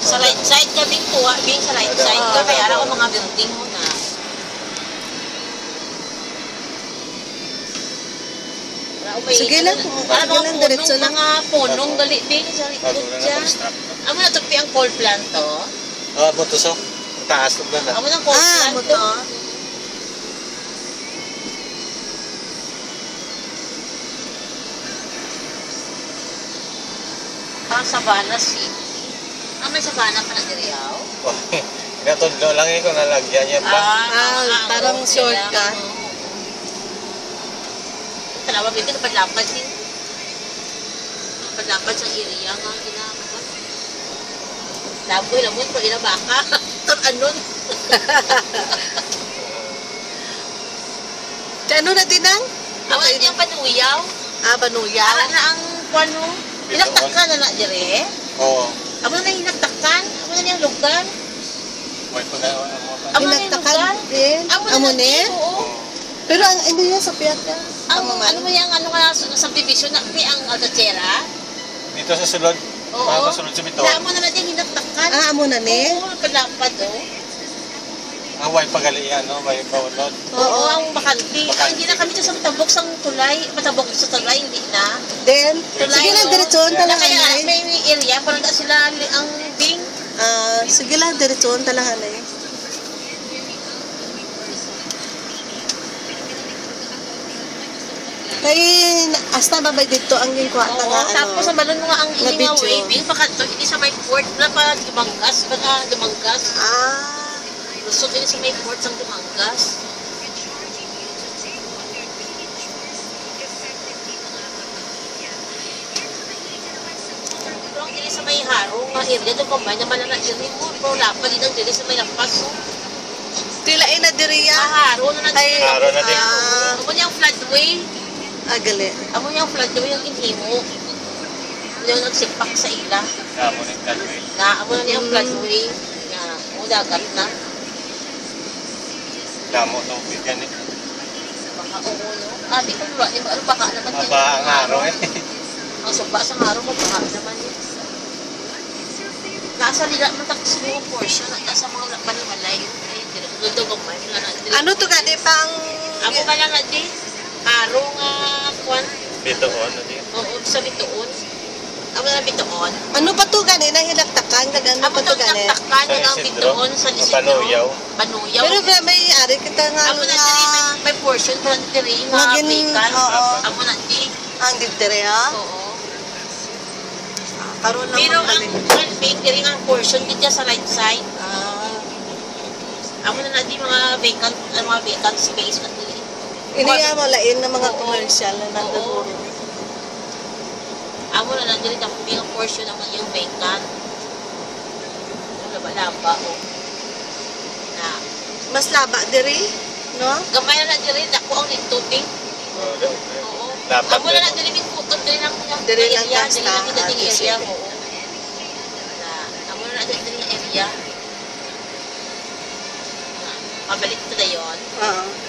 Sa right side ka bing kuha, bing sa right side ka kaya ara ko mga building mo na. Sige lang, diretso lang. Mga punong gali din sa likod dyan. Amo na tupi ang coal plant to? Oo, mo to so. Taas lang na. Amo na coal plant mo to? to. Savannah City. May Savannah pa na diriyaw? Gatudlo lang ko nalagyan niya pa. Parang shortcut. Tawag ito na padlapat din. Padlapat sa area nga ginagawa. Laboy pag ina baka. Anon. Ano na din ang? Awan niyang panuyaw. Panuyaw. Awan na ang kwano. Hinaktakan na na dire. Oo. Amo na hinaktakan. Amo na niyang lugar. Hinaktakan din. Amo ni? Oo. Pero ang ano yan sa piyata? Ano mo yung ano ka sa division na ang Alcachera? Dito sa sulod. Oo. Sa sulod sa bito. Amo na natin hinaktakan. Amo na ni? Oo, palapad Ang way pagalian, no? Way paunod. Oo, ang bakanti. Hindi na kami sa matabok sa tulay. Matabok sa tulay, hindi na. Then, Tulay, sige lang, diretsoon talaga kaya na may area, parang da sila ang bing. sige lang, diretsoon talaga na eh. Kay, hasta ba dito ang yung kwata nga, ano? Tapos sa balon mo nga ang na ini nga video. waving, pakanto, hindi sa may port na pa Dumanggas, Dumanggas. Lusot din sa may port sang Dumanggas. Pero ang dili sa may haro, nga area doon kumbay naman na diri mo, pero lapa din ang dili sa may lampas. Tilain na diriya. Haro na diri. Haro na din. Amo niyang floodway. Gali. Amo niyang floodway ang inhimo. Yung nagsipak sa ila. Amo na yung floodway. Amo na niyang floodway. Dagat na. Damo tubig yan eh. Baka oo, no? Di ko ba? Di ba? Ano baka naman yan? Maba ang araw eh. Ang sumba sa araw mo, baka naman yun. Nasa nila, matakos mo yung portion. Nasa mga manimalay. Ay, dudugong man. Ano to gani pang... Amo ka lang di. Araw nga, kwan. Bitoon na din. Oo, sa bitoon. Amo na bitoon. Ano pa to gani? Nahilaktakan? Ano pa to gani? Taktakan na ang bitoon sa Isidro. Panuyaw. Panuyaw. Pero may ari kita nga amo na diri may portion pa diri nga bacon. Amo na di. Ang dibdere ha? Oo. Karon lang pero ang bacon diri nga portion dito sa right side. Amo na di mga vacant space na diri. Iniya malain na mga commercial na nandoon. Amo na diri ta mga portion naman yung vacant. Laba-laba na mas laba diri, no? gamay na diri dako ang tubig. Oo. Amo na diri big putod diri lang Diri lang area, kasta. diri lang kita diri area mo. Na amo na diri area. Mabalik ko na yon. Oo.